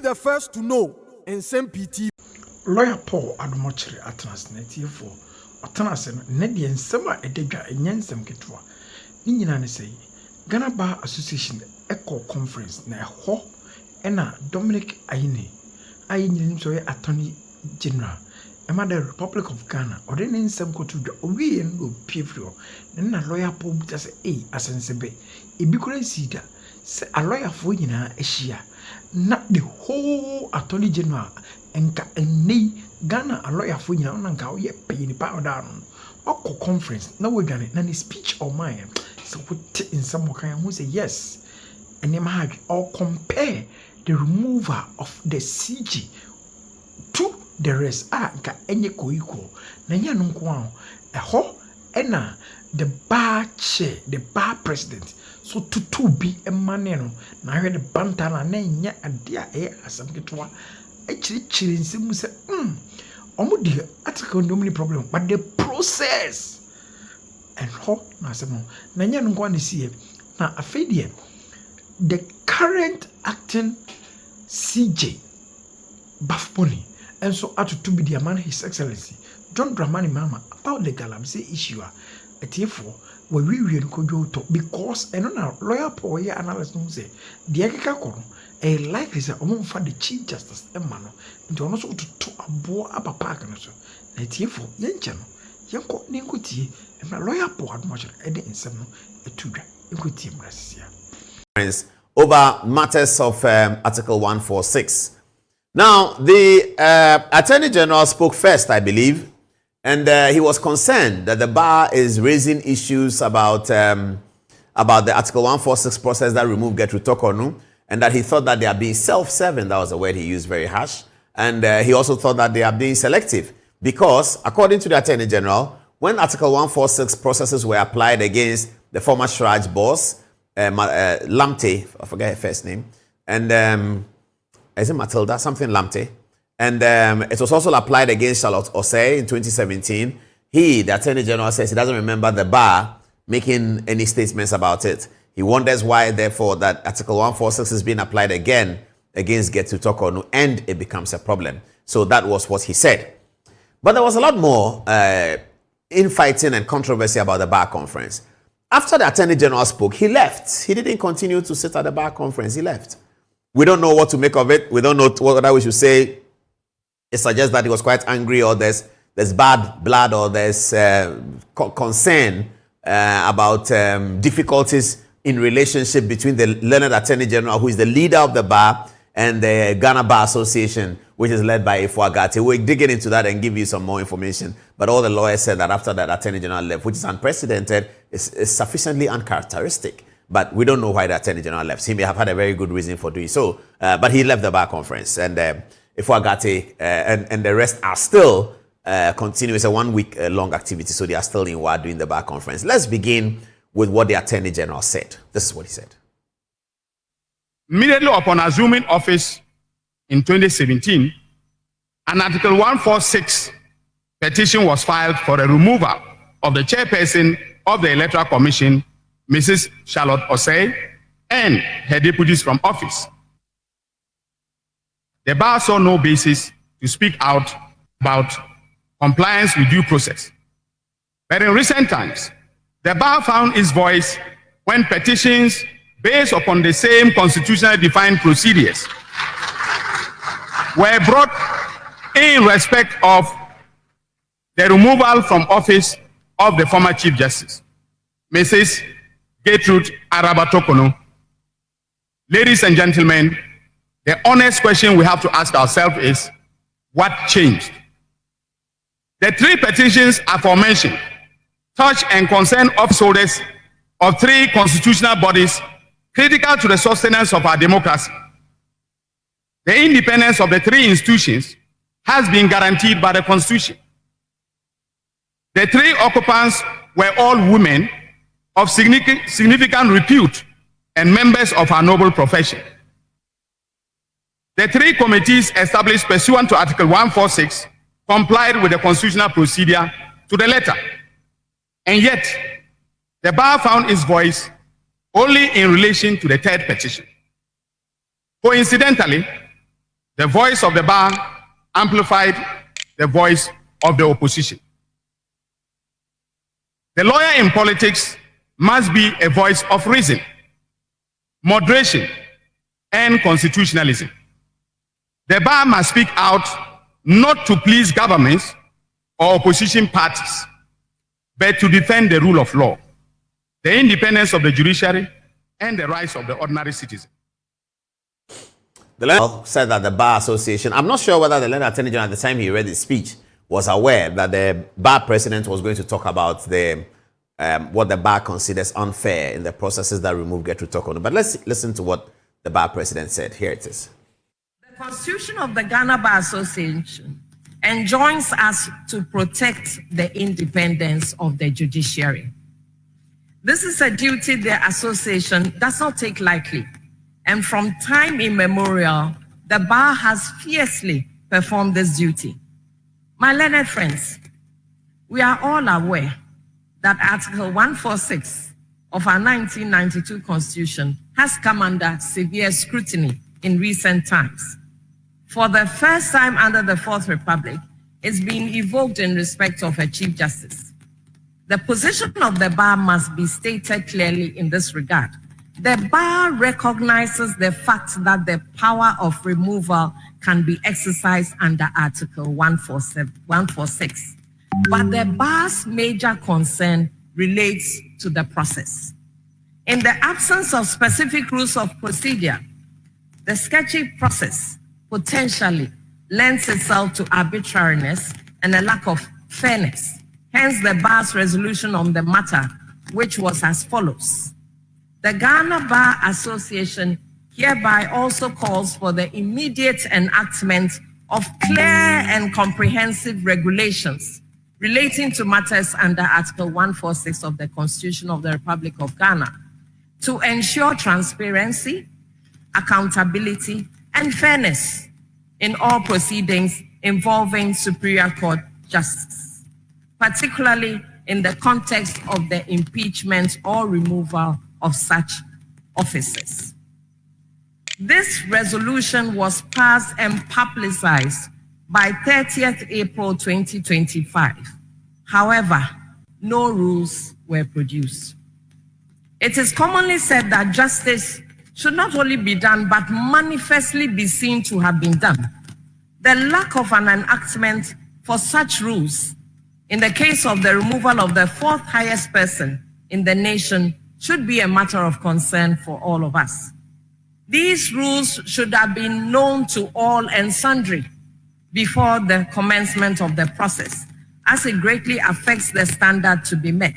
the first to know Nsem-Pii. Lawyer Paul Adumochiri Atnas Native Atanasen Nedian Sema Edega and Nsem Kitwa. Nina say Ghana Bar Association Echo Conference na ho ena Dominic Ayine. Ayine so Attorney General. Emma the Republic of Ghana or then Nsem Kotuja we and go pivrio. Then a lawyer Paul just asensebe. Ibikure sida say a lawyer for yina eshia. Not the whole Attorney General. Enka eni Ghana a lawyer for you na nka ye pay ni pa down oko conference na we gane na ni speech or mine so put in some kind who say yes and them had or compare the removal of the CG to the rest nka enye ko equal na nya no nko a ho ena the bar chair the bar president so to be a man no na hwe the bantana na nya ade a asam ketwa Chiri Nsem say, Omudi article no many problem, but the process and how na samo na nya no kwa see na afedie the current acting CJ Bafponi and so to be the man His Excellency John Dramani Mama about the Galamsey issue therefore we go to because and on lawyer Paul here analysis say the ekeka a likely say for the Chief Justice Emmanuel into also to a boa up a park and so let you for Yanchano Yanko Ninkuti and my lawyer board much at the Nsem a tuga Inkuti over matters of Article 146. Now the Attorney General spoke first, I believe, and he was concerned that the bar is raising issues about the Article 146 process that removed Gertrude Tokonu. And that he thought that they are being self-serving. That was the word he used, very harsh. And he also thought that they are being selective. Because, according to the Attorney General, when Article 146 processes were applied against the former Shraj boss, Lamte, I forget her first name, and is it Matilda? Something Lamte. And it was also applied against Charlotte Osei in 2017. He, the Attorney General, says he doesn't remember the bar making any statements about it. He wonders why, therefore, that Article 146 is being applied again against Gertrude Tokonu, and it becomes a problem. So that was what he said. But there was a lot more infighting and controversy about the bar conference. After the Attorney General spoke, he left. He didn't continue to sit at the bar conference. He left. We don't know what to make of it. We don't know what we should say. It suggests that he was quite angry, or there's bad blood, or there's concern about difficulties in relationship between the learned Attorney General, who is the leader of the bar, and the Ghana Bar Association, which is led by Agye. We'll dig into that and give you some more information. But all the lawyers said that after that Attorney General left, which is unprecedented, is sufficiently uncharacteristic. But we don't know why the Attorney General left. He may have had a very good reason for doing so. But he left the bar conference. And Agye and the rest are still continuing. It's a 1 week long activity. So they are still in Ward doing the bar conference. Let's begin with what the Attorney General said. This is what he said. Immediately upon assuming office in 2017, an Article 146 petition was filed for the removal of the chairperson of the Electoral Commission, Mrs. Charlotte Osei, and her deputies from office. The bar saw no basis to speak out about compliance with due process. But in recent times, the bar found its voice when petitions based upon the same constitutionally defined procedures were brought in respect of the removal from office of the former Chief Justice, Mrs. Gertrude Tokonu. Ladies and gentlemen, the honest question we have to ask ourselves is, what changed? The three petitions aforementioned touch and concern office holders of three constitutional bodies critical to the sustenance of our democracy. The independence of the three institutions has been guaranteed by the Constitution. The three occupants were all women of significant repute and members of our noble profession. The three committees established pursuant to Article 146 complied with the constitutional procedure to the letter. And yet, the bar found its voice only in relation to the third petition. Coincidentally, The voice of the bar amplified the voice of the opposition. The lawyer in politics must be a voice of reason, moderation, and constitutionalism. The bar must speak out not to please governments or opposition parties, but to defend the rule of law, the independence of the judiciary, and the rights of the ordinary citizen. The lawyer said that the Bar Association, I'm not sure whether the Learned Attorney General at the time he read his speech was aware that the bar president was going to talk about the what the bar considers unfair in the processes that remove Gertrude Torkornoo. But let's listen to what the bar president said. Here it is. The Constitution of the Ghana Bar Association enjoins us to protect the independence of the judiciary. This is a duty the association does not take lightly, and from time immemorial, the bar has fiercely performed this duty. My learned friends, we are all aware that Article 146 of our 1992 Constitution has come under severe scrutiny in recent times. For the first time under the Fourth Republic, it's been evoked in respect of a Chief Justice. The position of the bar must be stated clearly in this regard. The bar recognizes the fact that the power of removal can be exercised under Article 146. But the bar's major concern relates to the process. In the absence of specific rules of procedure, the sketchy process potentially lends itself to arbitrariness and a lack of fairness. Hence, the bar's resolution on the matter, which was as follows. The Ghana Bar Association hereby also calls for the immediate enactment of clear and comprehensive regulations relating to matters under Article 146 of the Constitution of the Republic of Ghana to ensure transparency, accountability, and fairness in all proceedings involving Superior Court justice, particularly in the context of the impeachment or removal of such officers. This resolution was passed and publicized by 30th April 2025. However, no rules were produced. It is commonly said that justice should not only be done, but manifestly be seen to have been done. The lack of an enactment for such rules in the case of the removal of the fourth highest person in the nation should be a matter of concern for all of us. These rules should have been known to all and sundry before the commencement of the process, as it greatly affects the standard to be met.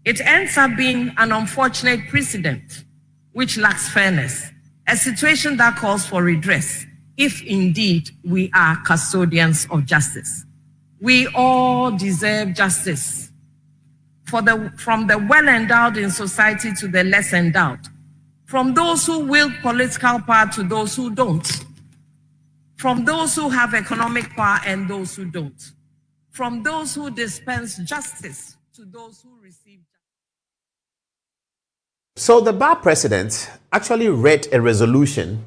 It ends up being an unfortunate precedent, which lacks fairness, a situation that calls for redress, if indeed we are custodians of justice. We all deserve justice, from the well-endowed in society to the less endowed, from those who wield political power to those who don't, from those who have economic power and those who don't, from those who dispense justice to those who receive justice. So the bar president actually read a resolution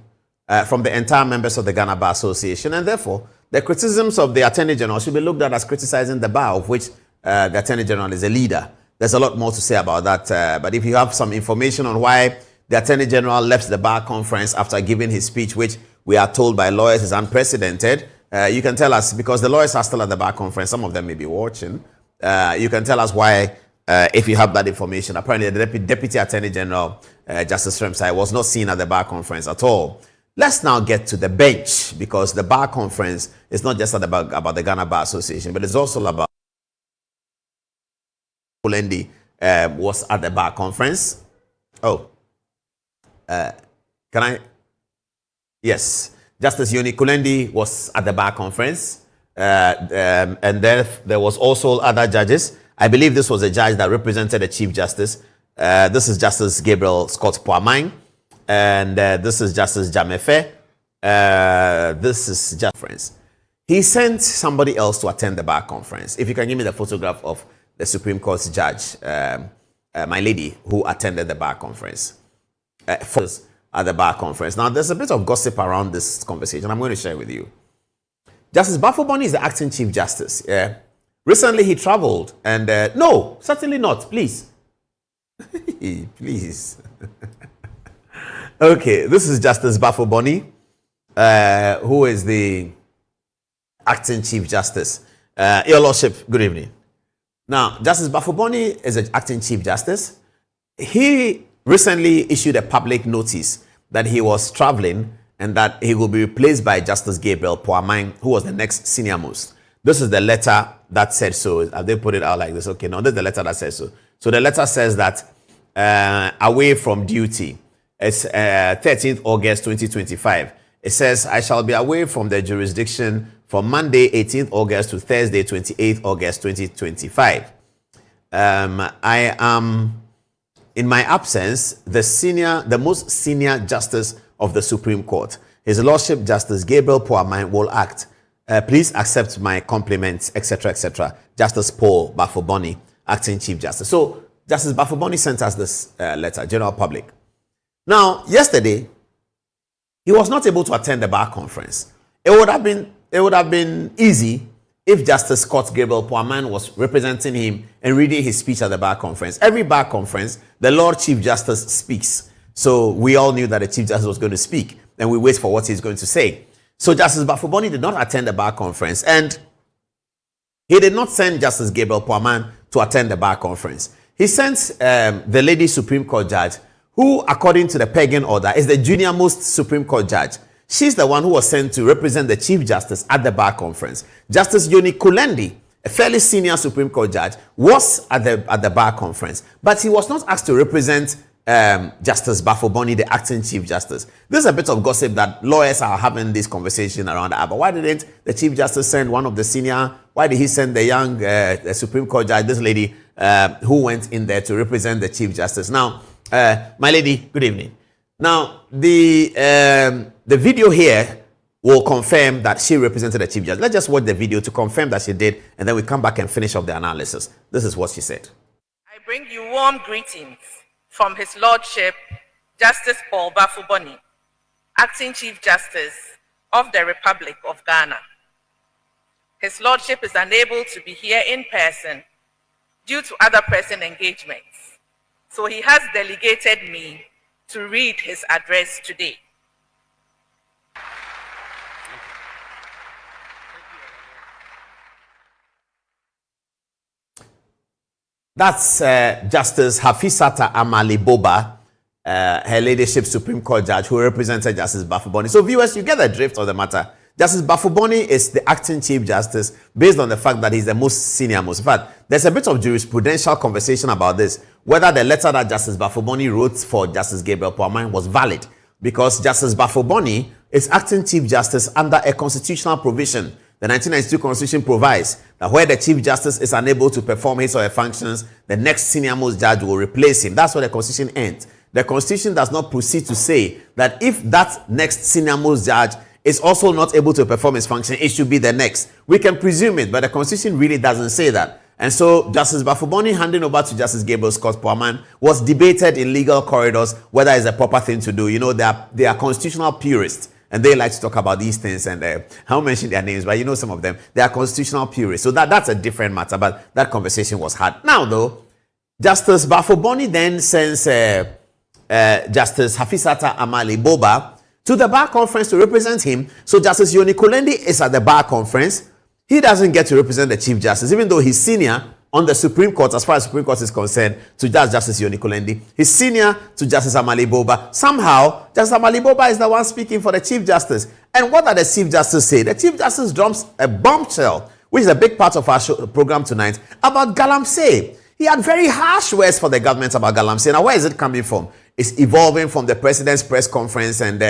from the entire members of the Ghana Bar Association, and therefore the criticisms of the Attorney General should be looked at as criticizing the bar, of which the Attorney General is a leader. There's a lot more to say about that, but if you have some information on why the Attorney General left the bar conference after giving his speech, which we are told by lawyers is unprecedented, you can tell us, because the lawyers are still at the bar conference, some of them may be watching, you can tell us why, if you have that information. Apparently the Deputy Attorney General, Justice Nsem-Pii, was not seen at the bar conference at all. Let's now get to the bench, because the bar conference is not just about the Ghana Bar Association, but it's also about Kulendi was at the bar conference. Oh, can I? Yes, Justice Yoni Kulendi was at the bar conference, and there was also other judges. I believe this was a judge that represented the Chief Justice. This is Justice Gabriel Scott Poamang, and this is Justice Jamefe. This is just friends. He sent somebody else to attend the bar conference. If you can give me the photograph of the Supreme Court's judge, my lady, who attended the bar conference. at the bar conference. Now, there's a bit of gossip around this conversation. I'm going to share with you. Justice Bafoboni is the acting Chief Justice. Yeah. Recently, he traveled and no, certainly not. Please. Please. Okay, this is Justice Bafoboni, who is the acting Chief Justice. Your Lordship, good evening. Now, Justice Bafoboni is an acting Chief Justice. He recently issued a public notice that he was traveling and that he will be replaced by Justice Gabriel Poamine, who was the next senior most. This is the letter that said so. Have they put it out like this? Okay, no, this is the letter that says so. So the letter says that away from duty, it's 13th August 2025. It says, I shall be away from the jurisdiction from Monday 18th August to Thursday 28th August 2025. I am, in my absence, the most senior justice of the Supreme Court. His Lordship Justice Gabriel Poamine will act. Please accept my compliments, etc., etc. Justice Paul Bafoboni, acting Chief Justice. So Justice Bafoboni sent us this letter, general public. Now, yesterday, he was not able to attend the bar conference. It would have been easy if Justice Scott Gabriel Poamine was representing him and reading his speech at the bar conference. Every bar conference, the Lord Chief Justice speaks. So we all knew that the Chief Justice was going to speak, and we wait for what he's going to say. So Justice Bafoboni did not attend the bar conference, and he did not send Justice Gabriel Poamine to attend the bar conference. He sent the lady Supreme Court judge, who, according to the pagan order, is the junior most Supreme Court judge. She's the one who was sent to represent the Chief Justice at the bar conference. Justice Yoni Kulendi, a fairly senior Supreme Court judge, was at the bar conference, but he was not asked to represent Justice Bafoboni, the acting Chief Justice. There's a bit of gossip that lawyers are having this conversation around the app. Why didn't the Chief Justice send one of the senior? Why did he send the young the Supreme Court judge, this lady who went in there to represent the Chief Justice? Now, my lady, good evening. Now, the video here will confirm that she represented the Chief Justice. Let's just watch the video to confirm that she did, and then we come back and finish up the analysis. This is what she said. I bring you warm greetings from His Lordship, Justice Paul Bafoboni, Acting Chief Justice of the Republic of Ghana. His Lordship is unable to be here in person due to other pressing engagements, so he has delegated me to read his address today. That's Justice Hafisata Amali Boba, her ladyship Supreme Court judge, who represented Justice Bafoboni. So viewers, you get the drift of the matter. Justice Bafoboni is the acting Chief Justice based on the fact that he's the most senior most. In fact, there's a bit of jurisprudential conversation about this, whether the letter that Justice Bafoboni wrote for Justice Gabriel Poamine was valid, because Justice Bafoboni is acting Chief Justice under a constitutional provision. The 1992 Constitution provides that where the Chief Justice is unable to perform his or her functions, the next senior most judge will replace him. That's where the Constitution ends. The Constitution does not proceed to say that if that next senior most judge is also not able to perform his function, it should be the next. We can presume it, but the Constitution really doesn't say that. And so Justice Bafoboni handing over to Justice Gabriel Scott Poamine was debated in legal corridors whether it's a proper thing to do. You know, they are constitutional purists, and they like to talk about these things, and I won't mention their names, but you know some of them. They are constitutional purists. So that's a different matter, but that conversation was had. Now, though, Justice Bafoboni then sends Justice Hafisata Amali Boba to the bar conference to represent him. So Justice Yoni Kulendi is at the bar conference. He doesn't get to represent the Chief Justice, even though he's senior on the Supreme Court, as far as Supreme Court is concerned, to Justice Yoni Kulendi. He's senior to Justice Amali Boba. Somehow, Justice Amali Boba is the one speaking for the Chief Justice. And what does the Chief Justice say? The Chief Justice drops a bombshell, which is a big part of our program tonight, about Galamsey. He had very harsh words for the government about Galamsey. Now, where is it coming from? It's evolving from the president's press conference, and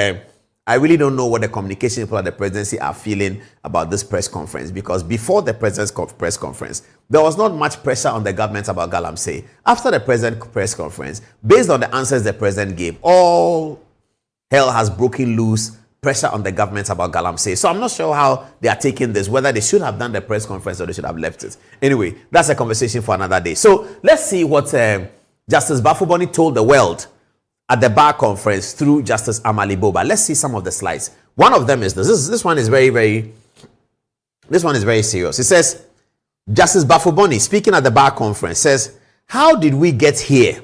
I really don't know what the communication people at the presidency are feeling about this press conference, because before the president's press conference, there was not much pressure on the government about Galamsey. After the president's press conference, based on the answers the president gave, all hell has broken loose, pressure on the government about Galamsey. So I'm not sure how they are taking this, whether they should have done the press conference or they should have left it. Anyway, that's a conversation for another day. So let's see what Justice Bafoboni told the world at the bar conference through Justice Amali Boba. Let's see some of the slides. One of them is this. This one is very serious. It says, Justice Bafuboni, speaking at the bar conference, says, how did we get here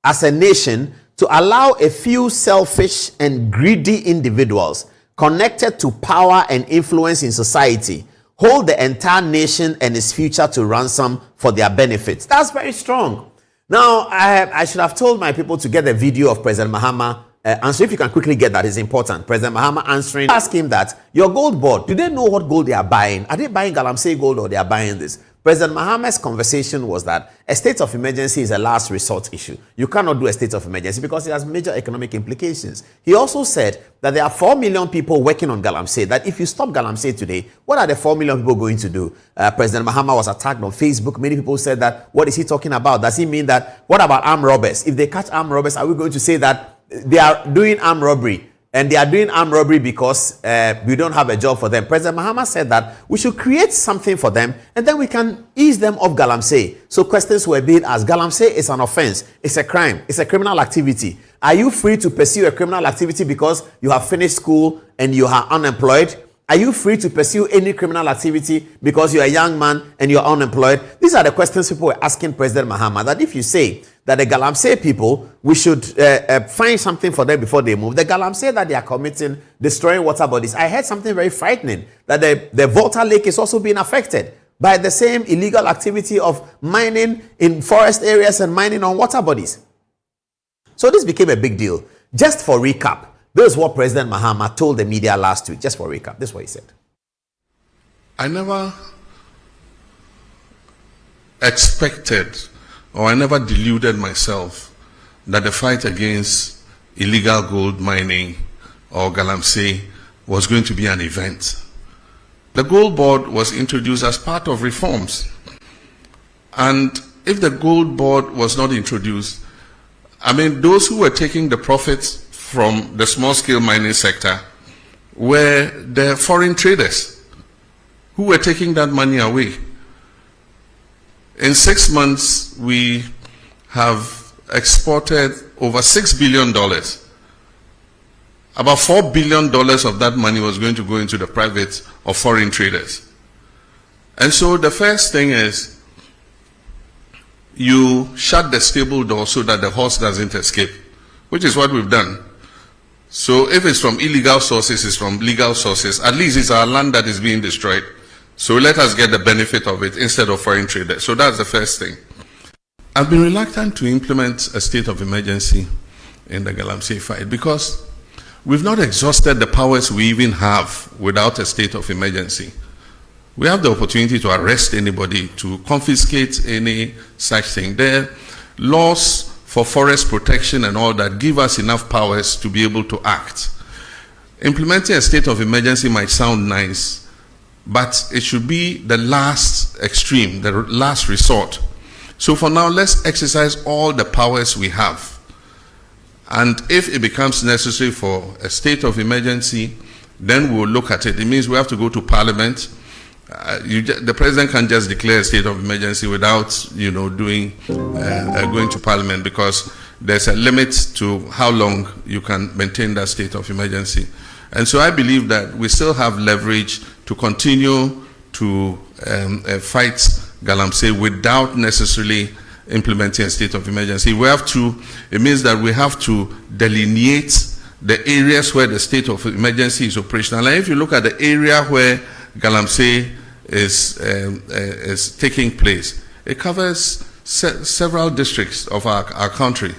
as a nation to allow a few selfish and greedy individuals connected to power and influence in society hold the entire nation and its future to ransom for their benefits? That's very strong. Now, I should have told my people to get a video of President Mahama answering. If you can quickly get that, it's important. President Mahama answering. Ask him that, your gold board, do they know what gold they are buying? Are they buying Galamsey gold or they are buying this? President Mahama's conversation was that a state of emergency is a last resort issue. You cannot do a state of emergency because it has major economic implications. He also said that there are 4 million people working on Galamsey, that if you stop Galamsey today, what are the 4 million people going to do? President Mahama was attacked on Facebook. Many people said that, what is he talking about? Does he mean that, what about armed robbers? If they catch armed robbers, are we going to say that they are doing armed robbery? And they are doing armed robbery because we don't have a job for them. President Mahama said that we should create something for them and then we can ease them off Galamsey. So questions were being asked. Galamsey is an offense. It's a crime. It's a criminal activity. Are you free to pursue a criminal activity because you have finished school and you are unemployed? Are you free to pursue any criminal activity because you're a young man and you're unemployed? These are the questions people were asking President Mahama, that if you say that the Galamsey people, we should find something for them before they move. The Galamsey that they are committing, destroying water bodies. I heard something very frightening, that the Volta Lake is also being affected by the same illegal activity of mining in forest areas and mining on water bodies. So this became a big deal. Just for recap, this is what President Mahama told the media last week. Just for recap, this is what he said. I never expected, or I never deluded myself that the fight against illegal gold mining or Galamsey was going to be an event. The Gold Board was introduced as part of reforms. And if the Gold Board was not introduced, I mean, those who were taking the profits from the small-scale mining sector were the foreign traders who were taking that money away. In 6 months, we have exported over $6 billion. About $4 billion of that money was going to go into the private or foreign traders. And so the first thing is, you shut the stable door so that the horse doesn't escape, which is what we've done. So if it's from illegal sources, it's from legal sources. At least it's our land that is being destroyed. So let us get the benefit of it instead of foreign traders. So that's the first thing. I've been reluctant to implement a state of emergency in the Galamsey fight because we've not exhausted the powers we even have without a state of emergency. We have the opportunity to arrest anybody, to confiscate any such thing. There are laws for forest protection and all that give us enough powers to be able to act. Implementing a state of emergency might sound nice, but it should be the last extreme, the last resort. So for now, let's exercise all the powers we have. And if it becomes necessary for a state of emergency, then we'll look at it. It means we have to go to Parliament. The president can't just declare a state of emergency without, going to Parliament, because there's a limit to how long you can maintain that state of emergency. And so I believe that we still have leverage to continue to fight Galamsey without necessarily implementing a state of emergency. It means that we have to delineate the areas where the state of emergency is operational. And if you look at the area where Galamsey is taking place, it covers several districts of our country.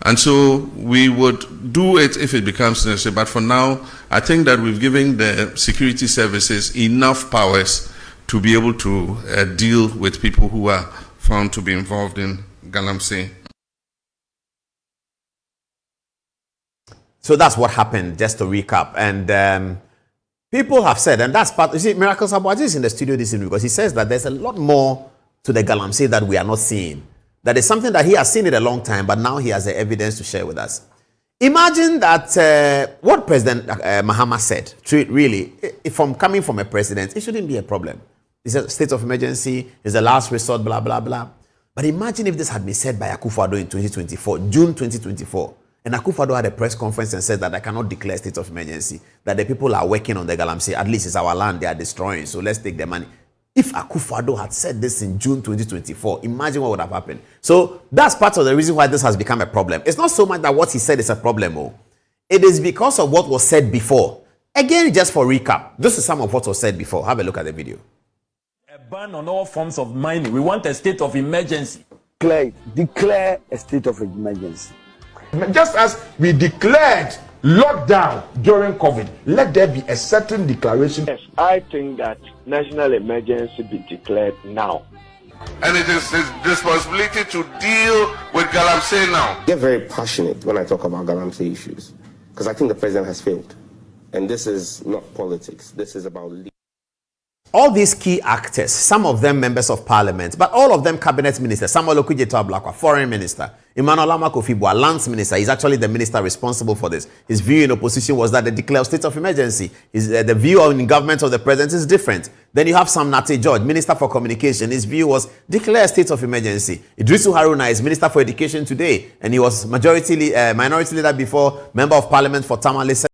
And so we would do it if it becomes necessary. But for now, I think that we've given the security services enough powers to be able to deal with people who are found to be involved in Galamsey. So that's what happened, just to recap. And people have said, and that's part, you see, Miracles Abuaji is in the studio this evening because he says that there's a lot more to the Galamsey that we are not seeing. That is something that he has seen it a long time, but now he has the evidence to share with us. Imagine that what President Mahama said, really, from coming from a president, it shouldn't be a problem. It's a state of emergency, it's the last resort, blah, blah, blah. But imagine if this had been said by Akufo-Addo in 2024, June 2024, And Akufo-Addo had a press conference and said that I cannot declare state of emergency, that the people are working on the Galamsey. At least it's our land they are destroying, so let's take the money. If Akufo-Addo had said this in June 2024, imagine what would have happened. So that's part of the reason why this has become a problem. It's not so much that what he said is a problem. It is because of what was said before. Again, just for recap, this is some of what was said before. Have a look at the video. A ban on all forms of mining. We want a state of emergency. Declare a state of emergency. Just as we declared lockdown during COVID, let there be a certain declaration. Yes, I think that national emergency be declared now. And it is his responsibility to deal with Galamsey now. I get very passionate when I talk about Galamsey issues because I think the president has failed. And this is not politics. This is about leadership. All these key actors, some of them members of parliament, but all of them cabinet ministers. Samuel Okudzeto Ablakwa, foreign minister. Emmanuel Amakofibua, lands minister. He's actually the minister responsible for this. His view in opposition was that they declare state of emergency. The view on government of the president is different. Then you have Sam Nate George, minister for communication. His view was declare state of emergency. Idrisu Haruna is minister for education today, and he was minority leader before, member of parliament for Tamale.